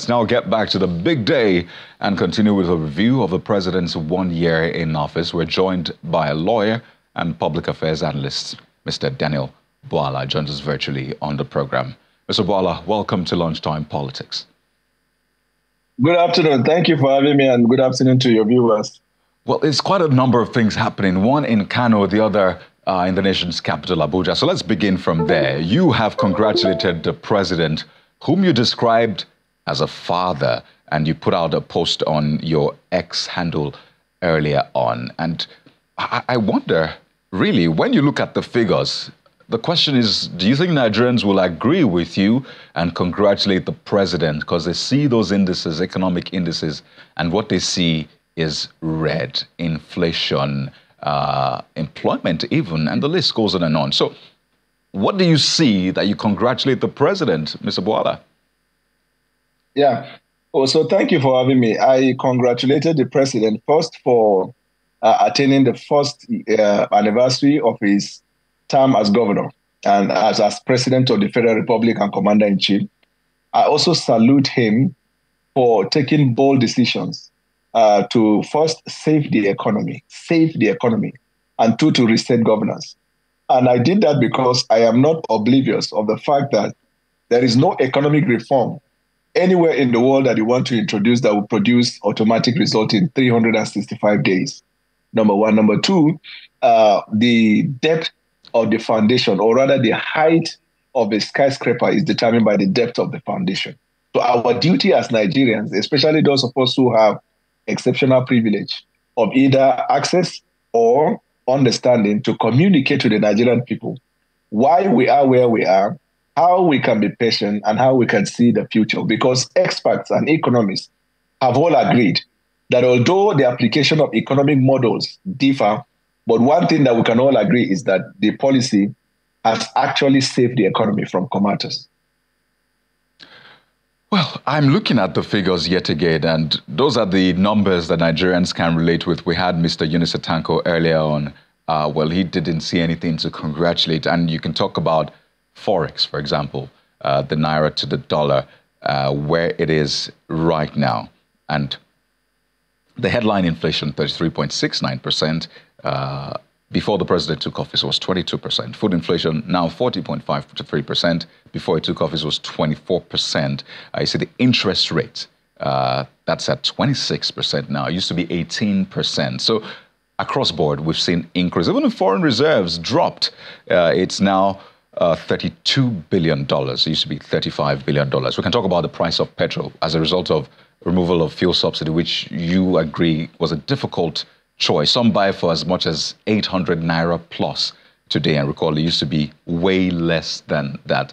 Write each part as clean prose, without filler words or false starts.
Let's now get back to the big day and continue with a review of the president's 1 year in office. We're joined by a lawyer and public affairs analyst, Mr. Daniel Bwala, joins us virtually on the program. Mr. Bwala, welcome to Lunchtime Politics. Good afternoon. Thank you for having me, and good afternoon to your viewers. Well, it's quite a number of things happening, one in Kano, the other in the nation's capital, Abuja. So let's begin from there. You have congratulated the president, whom you described as a father, and you put out a post on your X handle earlier on. And I wonder, really, when you look at the figures, the question is, do you think Nigerians will agree with you and congratulate the president because they see those indices, economic indices, and what they see is red, inflation, employment even, and the list goes on and on. So what do you see that you congratulate the president, Mr. Bwala? Yeah. Oh, so thank you for having me. I congratulated the president first for attaining the first anniversary of his term as governor and as president of the Federal Republic and commander-in-chief. I also salute him for taking bold decisions to first save the economy, and two, to reset governance. And I did that because I am not oblivious of the fact that there is no economic reform anywhere in the world that you want to introduce that will produce automatic result in 365 days. Number one. Number two, the depth of the foundation, or rather the height of a skyscraper, is determined by the depth of the foundation. So our duty as Nigerians, especially those of us who have exceptional privilege of either access or understanding, to communicate to the Nigerian people why we are where we are, how we can be patient, and how we can see the future. Because experts and economists have all agreed that although the application of economic models differ, but one thing that we can all agree is that the policy has actually saved the economy from Comatose. Well, I'm looking at the figures yet again, and those are the numbers that Nigerians can relate with. We had Mr. Yunus Atanko earlier on. Well, he didn't see anything to congratulate. And you can talk about Forex, for example, the naira to the dollar, where it is right now. And the headline inflation, 33.69%. Before the president took office, was 22%. Food inflation now 40.53%. Before he took office, was 24%. You see the interest rate, that's at 26% now. It used to be 18%. So across board, we've seen increase. Even the foreign reserves dropped. It's now $32 billion. It used to be $35 billion. We can talk about the price of petrol as a result of removal of fuel subsidy, which you agree was a difficult choice. Some buy for as much as 800 naira plus today, and recall it used to be way less than that.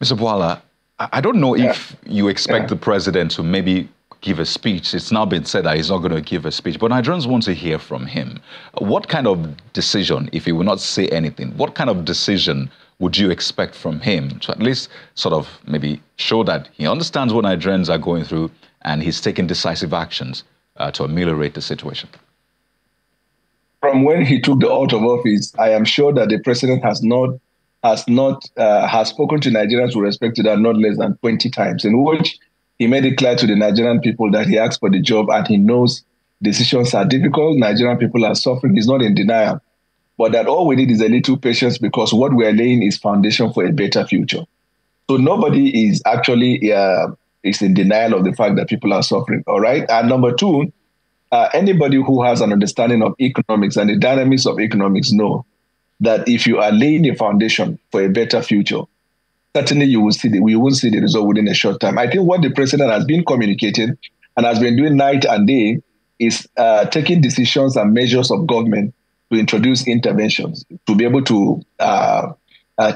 Mr. Bwala, I don't know if you expect the president to maybe give a speech. It's now been said that he's not going to give a speech, but Nigerians want to hear from him. What kind of decision, if he will not say anything, what kind of decision would you expect from him to at least sort of maybe show that he understands what Nigerians are going through and he's taking decisive actions to ameliorate the situation? From when he took the oath of office, I am sure that the president has spoken to Nigerians with respect to that not less than 20 times, in which he made it clear to the Nigerian people that he asked for the job and he knows decisions are difficult, Nigerian people are suffering. He's not in denial, but that all we need is a little patience because what we are laying is foundation for a better future. So nobody is actually is in denial of the fact that people are suffering, all right? And number two, anybody who has an understanding of economics and the dynamics of economics know that if you are laying a foundation for a better future, certainly we will see the result within a short time. I think what the president has been communicating and has been doing night and day is taking decisions and measures of government to introduce interventions to be able to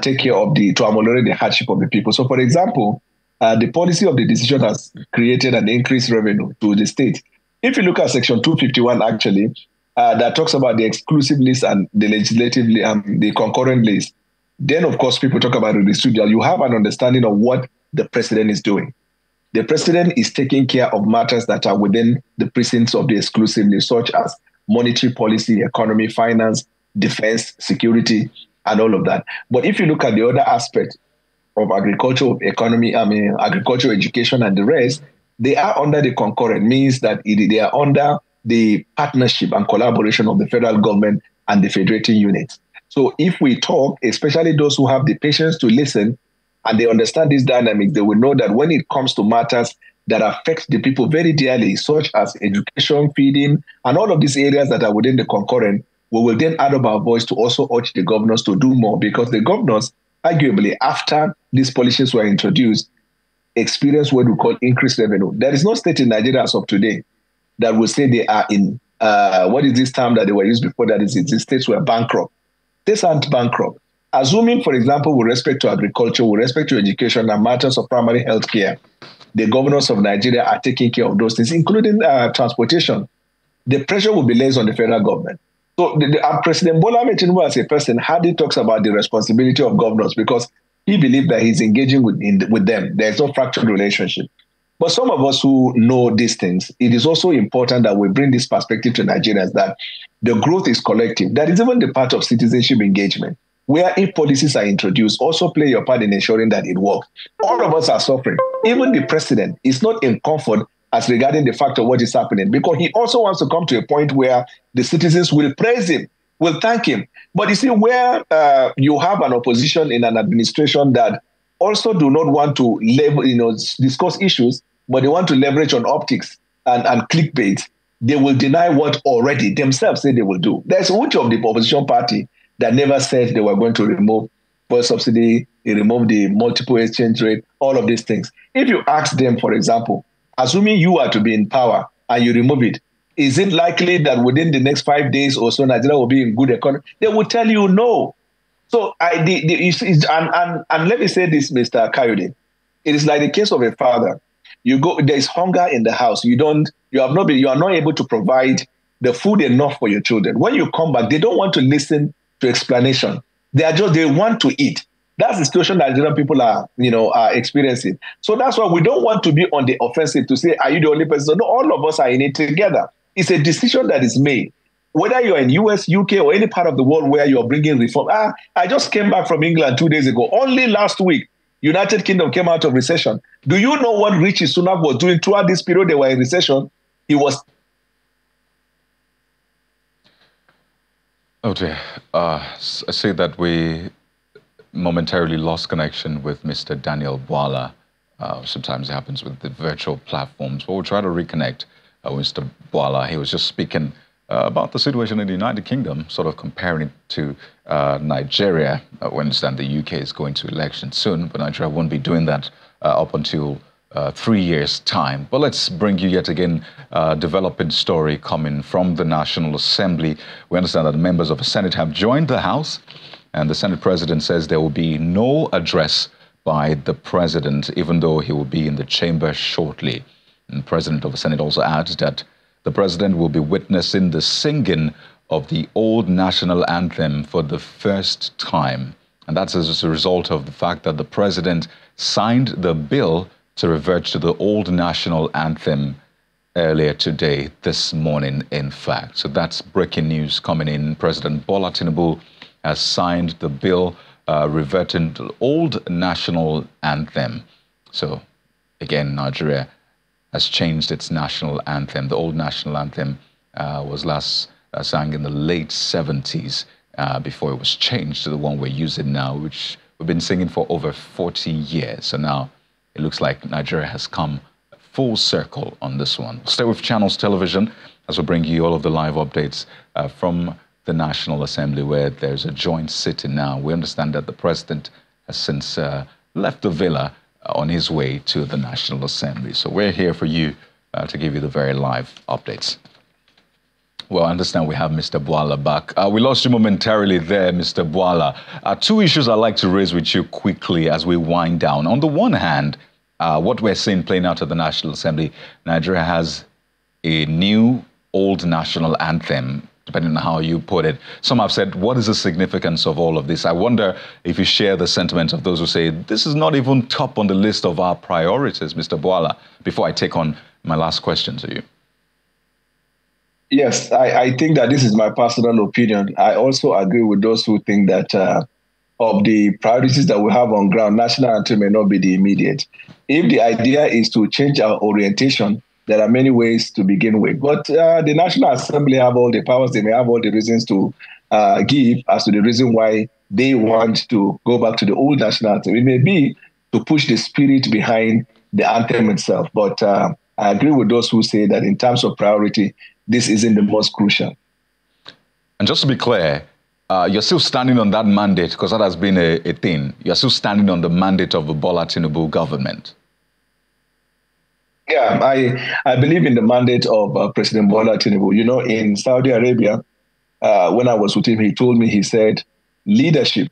take care of to ameliorate the hardship of the people. So, for example, the policy of the decision has created an increased revenue to the state. If you look at Section 251, actually, that talks about the exclusive list and the legislative, the concurrent list, then, of course, people talk about the residual. You have an understanding of what the president is doing. The president is taking care of matters that are within the precincts of the exclusive list, such as monetary policy, economy, finance, defense, security, and all of that. But if you look at the other aspect, of agriculture, of economy, agriculture, education, and the rest, they are under the concurrent, means that they are under the partnership and collaboration of the federal government and the federating units. So if we talk, especially those who have the patience to listen and they understand this dynamic, they will know that when it comes to matters that affect the people very dearly, such as education, feeding, and all of these areas that are within the concurrent, we will then add up our voice to also urge the governors to do more, because the governors, arguably, after these policies were introduced, experienced what we call increased revenue. There is no state in Nigeria as of today that will say they are in, what is this term that they were used before, that is, the states were bankrupt. States aren't bankrupt. Assuming, for example, with respect to agriculture, with respect to education and matters of primary health care, the governors of Nigeria are taking care of those things, including transportation. The pressure will be less on the federal government. So President Bola Tinubu as a person hardly talks about the responsibility of governors because he believes that he's engaging with them. There's no fractured relationship. But some of us who know these things, it is also important that we bring this perspective to Nigerians that the growth is collective. That is even the part of citizenship engagement, where if policies are introduced, also play your part in ensuring that it works. All of us are suffering. Even the president is not in comfort as regarding the fact of what is happening, because he also wants to come to a point where the citizens will praise him, will thank him. But you see, where you have an opposition in an administration that also do not want to discuss issues, but they want to leverage on optics and clickbait, they will deny what already themselves say they will do. There's which of the opposition party that never said they were going to remove fuel subsidy, remove the multiple exchange rate, all of these things. If you ask them, for example, assuming you are to be in power and you remove it, is it likely that within the next 5 days or so, Nigeria will be in good economy? They will tell you no. So, and let me say this, Mr. Kayode, it is like the case of a father. You go, there is hunger in the house. You are not able to provide the food enough for your children. When you come back, they don't want to listen to explanation. They want to eat. That's the situation that Nigerian people are experiencing. So that's why we don't want to be on the offensive to say, are you the only person? No, all of us are in it together. It's a decision that is made. Whether you're in US, UK, or any part of the world where you're bringing reform. I just came back from England 2 days ago. Only last week, United Kingdom came out of recession. Do you know what Rishi Sunak was doing throughout this period they were in recession? He was... Oh dear. I see that we momentarily lost connection with Mr. Daniel Bwala. Sometimes it happens with the virtual platforms, but we'll try to reconnect with Mr. Bwala. He was just speaking about the situation in the United Kingdom, sort of comparing it to Nigeria. We understand the UK is going to election soon, but Nigeria won't be doing that up until 3 years' time. But let's bring you yet again a developing story coming from the National Assembly. We understand that the members of the Senate have joined the House, and the Senate President says there will be no address by the President, even though he will be in the chamber shortly. And the President of the Senate also adds that the President will be witnessing the singing of the old national anthem for the first time. And that's as a result of the fact that the President signed the bill to revert to the old national anthem earlier today, this morning, in fact. So that's breaking news coming in. President Bola Tinubu has signed the bill reverting to the old national anthem. So, again, Nigeria has changed its national anthem. The old national anthem was last sung in the late 70s before it was changed to the one we're using now, which we've been singing for over 40 years. So now it looks like Nigeria has come full circle on this one. Stay with Channels Television as we bring you all of the live updates from the National Assembly, where there's a joint sitting now. We understand that the President has since left the villa on his way to the National Assembly. So we're here for you to give you the very live updates. Well, I understand we have Mr. Bwala back. We lost you momentarily there, Mr. Bwala. Two issues I'd like to raise with you quickly as we wind down. On the one hand, what we're seeing playing out at the National Assembly, Nigeria has a new old national anthem, depending on how you put it. Some have said, what is the significance of all of this? I wonder if you share the sentiment of those who say, this is not even top on the list of our priorities, Mr. Bwala, before I take on my last question to you. Yes, I think that this is my personal opinion. I also agree with those who think that of the priorities that we have on ground, national anthem may not be the immediate. If the idea is to change our orientation, there are many ways to begin with. But the National Assembly have all the powers. They may have all the reasons to give as to the reason why they want to go back to the old national anthem. It may be to push the spirit behind the anthem itself. But I agree with those who say that in terms of priority, this isn't the most crucial. And just to be clear, you're still standing on that mandate, because that has been a thing. You're still standing on the mandate of the Bwala Tinubu government. Yeah, I believe in the mandate of President Bwala Tinubu. You know, in Saudi Arabia, when I was with him, he told me, he said, leadership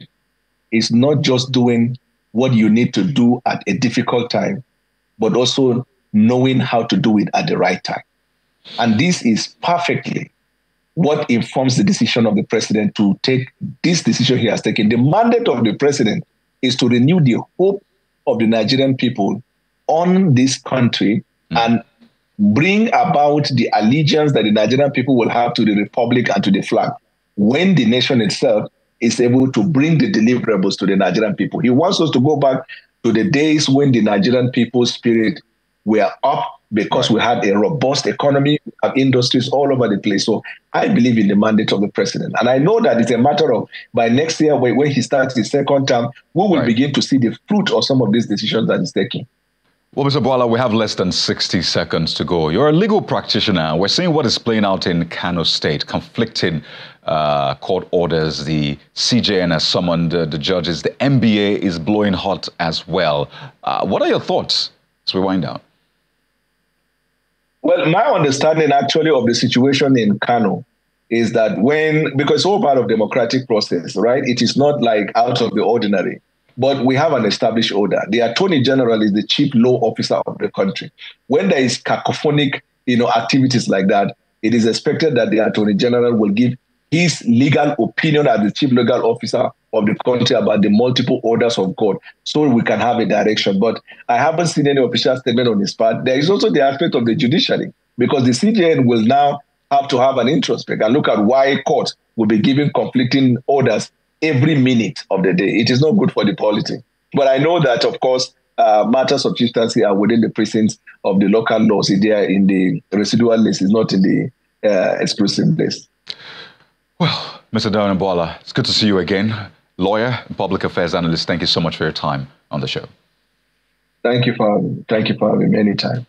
is not just doing what you need to do at a difficult time, but also knowing how to do it at the right time. And this is perfectly what informs the decision of the president to take this decision he has taken. The mandate of the president is to renew the hope of the Nigerian people on this country and bring about the allegiance that the Nigerian people will have to the republic and to the flag when the nation itself is able to bring the deliverables to the Nigerian people. He wants us to go back to the days when the Nigerian people's spirit were up because we had a robust economy, we have industries all over the place. So I believe in the mandate of the president. And I know that it's a matter of, by next year, when he starts his second term, we will begin to see the fruit of some of these decisions that he's taking. Well, Mr. Bwala, we have less than 60 seconds to go. You're a legal practitioner. We're seeing what is playing out in Kano State, conflicting court orders. The CJN has summoned the judges. The NBA is blowing hot as well. What are your thoughts as we wind down? Well, my understanding actually of the situation in Kano is that because it's all part of democratic process, right? It is not like out of the ordinary. But we have an established order. The Attorney General is the chief law officer of the country. When there is cacophonic, activities like that, it is expected that the Attorney General will give his legal opinion as the chief legal officer of the country about the multiple orders of court, so we can have a direction. But I haven't seen any official statement on his part. There is also the aspect of the judiciary, because the CJN will now have to have an introspect and look at why courts will be giving conflicting orders every minute of the day. It is not good for the polity. But I know that, of course, matters of chieftaincy are within the precincts of the local laws. They are in the residual list, is not in the exclusive list. Well, Mr. Darren Bwala, it's good to see you again. Lawyer, public affairs analyst, thank you so much for your time on the show. Thank you for having me anytime.